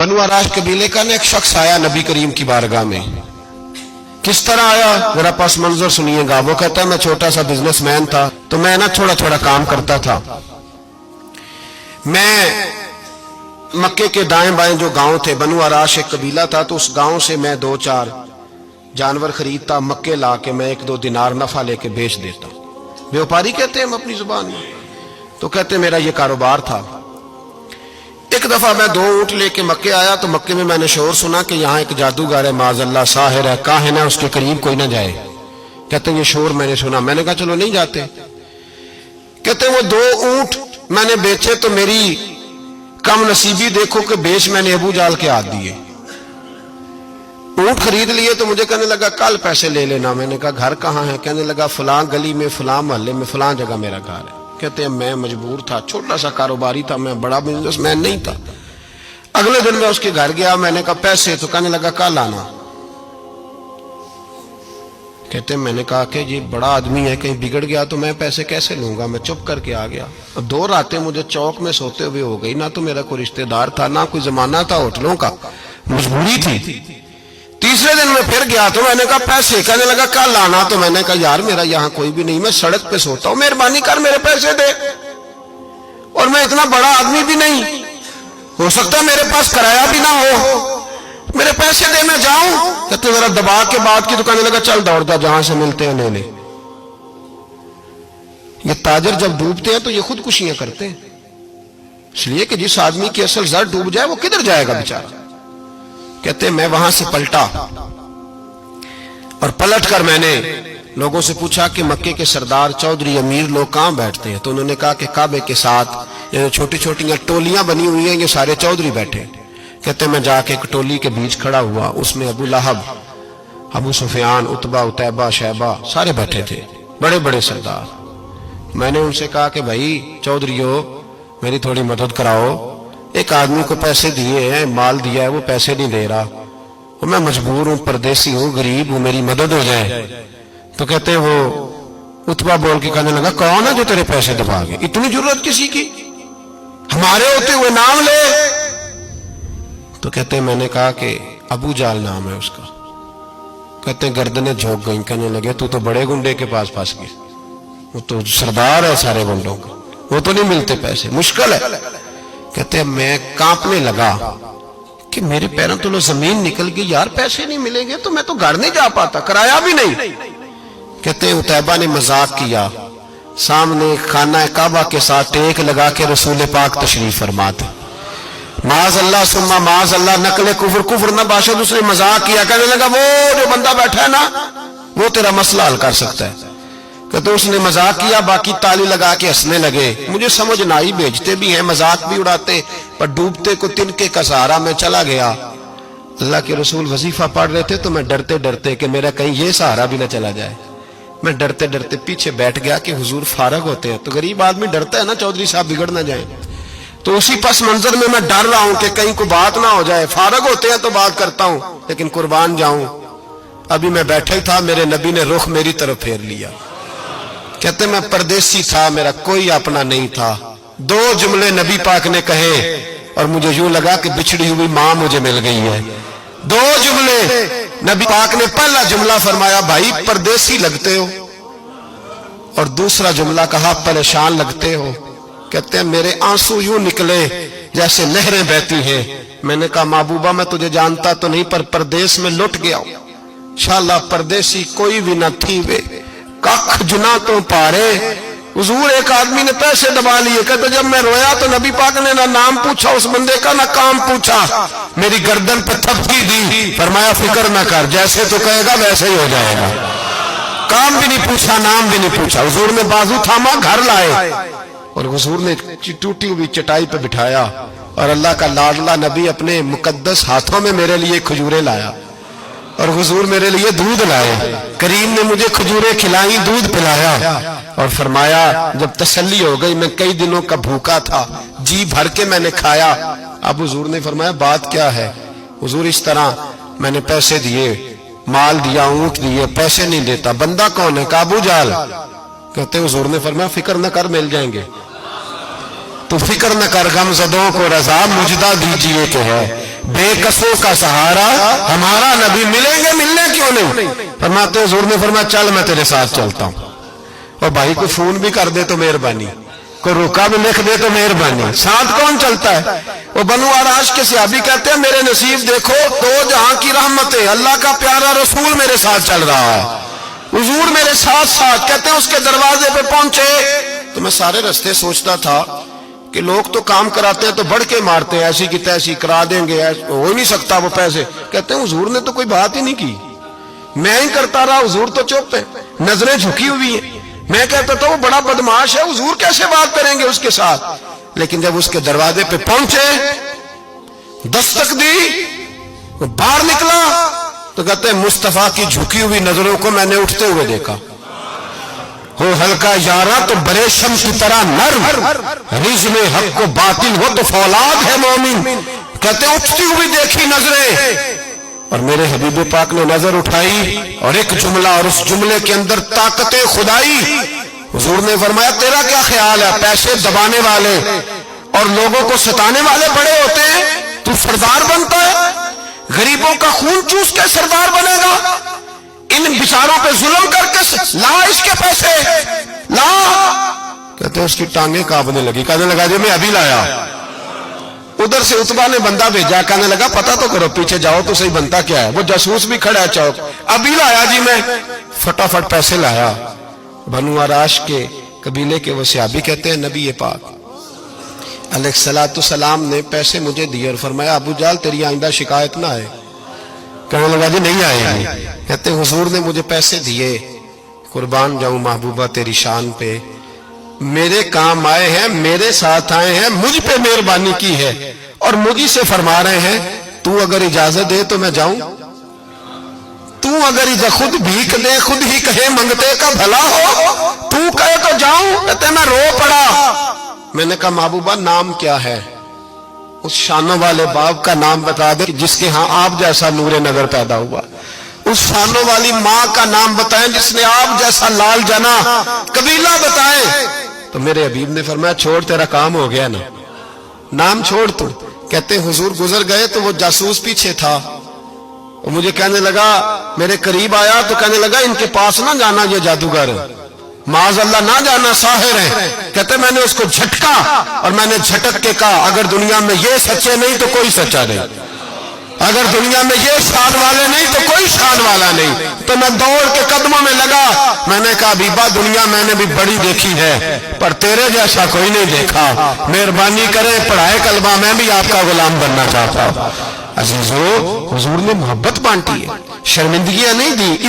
बनु आराश कबीले का ना एक शख्स आया नबी करीम की बारगाह में। किस तरह आया मेरा पास मंजर सुनिएगा। वो कहता है मैं छोटा सा बिजनेसमैन था, तो मैं ना थोड़ा थोड़ा काम करता था। मैं मक्के के दाएं बाएं जो गांव थे, बनु आराश एक कबीला था, तो उस गांव से मैं 2-4 जानवर खरीदता, मक्के ला के मैं 1-2 दिनार नफा लेके बेच देता। व्यापारी कहते हैं हम अपनी जुबान में, तो कहते मेरा ये कारोबार था। एक दफा मैं 2 ऊंट लेके मक्के आया, तो मक्के में मैंने शोर सुना कि यहाँ एक जादूगर है, माज़अल्लाह साहिर है, काहिन है, उसके करीब कोई ना जाए। कहते ये शोर मैंने सुना। मैंने कहा चलो नहीं जाते। कहते वो 2 ऊंट मैंने बेचे तो मेरी कम नसीबी देखो कि बेच मैंने अबू जाल के हाथ दिए। ऊंट खरीद लिए तो मुझे कहने लगा कल पैसे ले लेना। मैंने कहा घर कहाँ है? कहने लगा फलां गली में, फलां मोहल्ले में, फलां जगह मेरा घर है। कहते हैं मैं मजबूर था, छोटा सा कारोबारी था, मैं बड़ा बिजनेसमैन नहीं था। अगले दिन मैं उसके घर गया, मैंने कहा पैसे, तो कहने लगा कल आना। कहते हैं मैंने कहा कि ये बड़ा आदमी है, कहीं बिगड़ गया तो मैं पैसे कैसे लूंगा। मैं चुप करके आ गया। अब 2 रातें मुझे चौक में सोते हुए हो गई। ना तो मेरा कोई रिश्तेदार था, ना कोई जमाना था होटलों का, मजबूरी थी। तीसरे दिन मैं फिर गया तो मैंने कहा पैसे, कहने लगा कल आना। तो मैंने कहा यार मेरा यहाँ कोई भी नहीं, मैं सड़क पे सोता हूँ, मेहरबानी कर मेरे पैसे दे। और मैं इतना बड़ा आदमी भी नहीं, हो सकता मेरे पास किराया भी ना हो, मेरे पैसे दे मैं जाऊं। कहते जरा दबा के बात की। तो कहने लगा चल दौड़ जा, जहां से मिलते हैं ले ले। ये ताजर जब डूबते हैं तो ये खुदकुशियां करते हैं, इसलिए कि जिस आदमी की असल जर डूब जाए वो किधर जाएगा बेचारा। कहते मैं वहां से पलटा और पलट कर मैंने लोगों से पूछा कि मक्के के सरदार, चौधरी, अमीर लोग कहां बैठते हैं? तो उन्होंने कहा कि काबे के साथ ये छोटी छोटी टोलियां बनी हुई हैं, ये सारे चौधरी बैठे। कहते मैं जाके एक टोली के बीच खड़ा हुआ, उसमें अबू लहब, अबू सुफियान, उतबा, उतैबा, शैबा सारे बैठे थे, बड़े बड़े सरदार। मैंने उनसे कहा कि भाई चौधरीओ मेरी थोड़ी मदद कराओ, एक आदमी को पैसे दिए हैं, माल दिया है, वो पैसे नहीं दे रहा, और मैं मजबूर हूं, परदेसी हूं, गरीब हूं, मेरी मदद हो जाए। तो कहते वो उतबा बोल के कहने लगा कौन है जो तेरे पैसे दबागे? इतनी जरूरत किसी की? हमारे होते हुए नाम ले। तो कहते मैंने कहा कि अबू जाल नाम है उसका। कहते गर्दनें झोंक गई। कहने लगे तू तो बड़े गुंडे के पास फंस गया, वो तो सरदार है सारे गुंडों का, वो तो नहीं मिलते पैसे, मुश्किल है। कहते मैं कांपने लगा कि मेरे पैरों तो जमीन निकल गई, यार पैसे नहीं मिलेंगे तो मैं तो घर नहीं जा पाता, किराया भी नहीं। कहते उतैबा ने मजाक किया, सामने खाना काबा के साथ टेक लगा के रसूल पाक तशरीफ फरमाते, माज अल्लाह सुम्मा माज अल्लाह, नकले कुफर, कुफर न बाशद। उसने मजाक किया, कहने लगा वो जो बंदा बैठा है ना वो तेरा मसला हल कर सकता है। कहते उसने मजाक किया, बाकी ताली लगा के हंसने लगे। मुझे समझ ना आई, भेजते भी हैं, मजाक भी उड़ाते, पर डूबते को तिनके का सहारा मैं चला गया। अल्लाह के रसूल वजीफा पढ़ रहे थे तो मैं डरते डरते कि मेरा कहीं ये सहारा भी ना चला जाए, मैं डरते डरते पीछे बैठ गया कि हुजूर फारग होते हैं। तो गरीब आदमी डरता है ना चौधरी साहब बिगड़ ना जाए, तो उसी पस मंजर में मैं डर रहा हूं कि कहीं कोई बात ना हो जाए। फारग होते हैं तो बात करता हूं, लेकिन कुर्बान जाऊं। अभी मैं बैठा ही था, मेरे नबी ने रुख मेरी तरफ फेर लिया। कहते मैं परदेसी था, मेरा कोई अपना नहीं था। 2 जुमले नबी पाक ने कहे और मुझे यूं लगा कि बिछड़ी हुई मां मुझे मिल गई है। 2 जुमले नबी पाक ने, पहला जुमला फरमाया भाई परदेसी लगते हो, और दूसरा जुमला कहा परेशान लगते हो। कहते हैं मेरे आंसू यूं निकले जैसे नहरें बहती हैं। मैंने कहा महबूबा मैं तुझे जानता तो नहीं, पर परदेश में लुट गया हूं। इंशाअल्लाह परदेसी कोई भी न थी वे, कख जुना तो पारे। हुजूर एक आदमी ने पैसे दबा लिए। कहते जब मैं रोया तो नबी पाक ने ना नाम पूछा उस बंदे का, ना काम पूछा, मेरी गर्दन पे थपकी दी, फरमाया फिक्र ना कर, जैसे तो कहेगा वैसे ही हो जाएगा। काम भी नहीं पूछा, नाम भी नहीं पूछा, हुजूर ने बाजू थामा, घर लाए और हुजूर ने टूटी हुई चटाई पे बिठाया, और अल्लाह का लाडला नबी अपने मुकद्दस हाथों में मेरे लिए खजूरें लाया, और हुजूर मेरे लिए दूध लाए। करीम ने मुझे खजूरें खिलाई, दूध पिलाया, और फरमाया जब तसल्ली हो गई, मैं कई दिनों का भूखा था, जी भर के मैंने खाया। अब हुजूर ने फरमाया बात क्या है? हुजूर इस तरह मैंने पैसे दिए, माल दिया, ऊंट दिए, पैसे नहीं देता, बंदा कौन है? अबू जाल। कहते हुजूर ने फरमाया फिक्र न कर, मिल जाएंगे। तो फिक्र न कर, गमज़दों को रज़ा मुजदा दीजिए तो है। بے کسوں کا سہارا ہمارا نبی، ملیں گے، ملنے کیوں نہیں؟ فرماتے حضور نے فرمایا چل میں تیرے ساتھ چلتا ہوں۔ اور بھائی کو فون بھی کر دے تو مہربانی، کوئی روکا بھی لکھ دے تو مہربانی، ساتھ کون چلتا ہے؟ وہ بنو آراش کے صحابی کہتے ہیں میرے نصیب دیکھو، دو جہاں کی رحمتیں، اللہ کا پیارا رسول میرے ساتھ چل رہا ہے، حضور میرے ساتھ ساتھ۔ کہتے ہیں اس کے دروازے پہ پہنچے تو میں سارے رستے سوچتا تھا کہ لوگ تو کام کراتے ہیں تو بڑھ کے مارتے ہیں، ایسی کی تیسی کرا دیں گے، ہو ہی نہیں سکتا وہ پیسے۔ کہتے ہیں حضور نے تو کوئی بات ہی نہیں کی، میں ہی کرتا رہا، حضور تو چپ ہے، نظریں جھکی ہوئی ہیں۔ میں کہتا تھا وہ بڑا بدماش ہے، حضور کیسے بات کریں گے اس کے ساتھ؟ لیکن جب اس کے دروازے پہ پہنچے، دستک دی، وہ باہر نکلا تو کہتے ہیں مصطفیٰ کی جھکی ہوئی نظروں کو میں نے اٹھتے ہوئے دیکھا۔ ہو ہلکا یارا تو بریشم کی طرح نرم، رزم حق کو باطل ہو تو فولاد ہے مومن۔ کہتے ہیں اٹھتی ہوئی دیکھی نظریں، اور میرے حبیب پاک نے نظر اٹھائی اور ایک جملہ، اور اس جملے کے اندر طاقت خدائی۔ حضور نے فرمایا تیرا کیا خیال ہے؟ پیسے دبانے والے اور لوگوں کو ستانے والے بڑے ہوتے ہیں، تو سردار بنتا ہے؟ غریبوں کا خون چوس کے سردار بنے گا؟ ان بیچاروں پہ ظلم کر کے لا اس کے پیسے لا۔ کہتے ہیں اس کی ٹانگیں کانپنے لگی، کہنے لگا جی میں ابھی لایا۔ ادھر سے عتبہ نے بندہ بھیجا، کہنے لگا پتہ تو کرو، پیچھے جاؤ تو صحیح بنتا کیا ہے۔ وہ جاسوس بھی کھڑا ہے چوک، ابھی لایا جی میں، فٹافٹ پیسے لایا۔ بنو آراش کے قبیلے کے وہ صحابی کہتے ہیں نبی پاک علیہ الصلوۃ والسلام نے پیسے مجھے دیے اور فرمایا ابو جہل تیری آئندہ شکایت نہ آئے۔ کہنے لگا جی نہیں آئے گی۔ کہتے ہیں حضور نے مجھے پیسے دیے، قربان جاؤں محبوبہ تیری شان پہ، میرے کام آئے ہیں، میرے ساتھ آئے ہیں، مجھ پہ مہربانی کی ہے، اور مجھ سے فرما رہے ہیں تو اگر اجازت دے تو میں جاؤں، تو اگر خود بھیک دے، خود ہی کہے منگتے کا بھلا ہو، تو کہے تو جاؤں۔ کہتے ہیں میں رو پڑا۔ میں نے کہا محبوبہ نام کیا ہے؟ اس شانوں والے باپ کا نام بتا دے جس کے ہاں آپ جیسا نور نظر پیدا ہوا، اس شانوں والی ماں کا نام بتائیں جس نے آپ جیسا لال جنا، قبیلہ بتائیں۔ تو میرے حبیب نے فرمایا چھوڑ تیرا کام ہو گیا نا، نام چھوڑ تو۔ کہتے ہیں حضور گزر گئے تو وہ جاسوس پیچھے تھا، وہ مجھے کہنے لگا، میرے قریب آیا تو کہنے لگا ان کے پاس نہ جانا، یہ جادوگر معاذ اللہ نہ جانا، ساحر ہے۔ کہتے میں نے اس کو جھٹکا اور میں نے جھٹک کے کہا اگر دنیا میں یہ سچے نہیں تو کوئی سچا نہیں، اگر دنیا میں یہ شان والے نہیں تو کوئی شان والا نہیں۔ تو میں دوڑ کے قدموں میں لگا، میں نے کہا حبیبہ دنیا میں نے بھی بڑی دیکھی ہے پر تیرے جیسا کوئی نہیں دیکھا، مہربانی کرے پڑھائے کلمہ، میں بھی آپ کا غلام بننا چاہتا ہوں۔ عزیزو حضور نے محبت بانٹی ہے، شرمندگیاں نہیں دی۔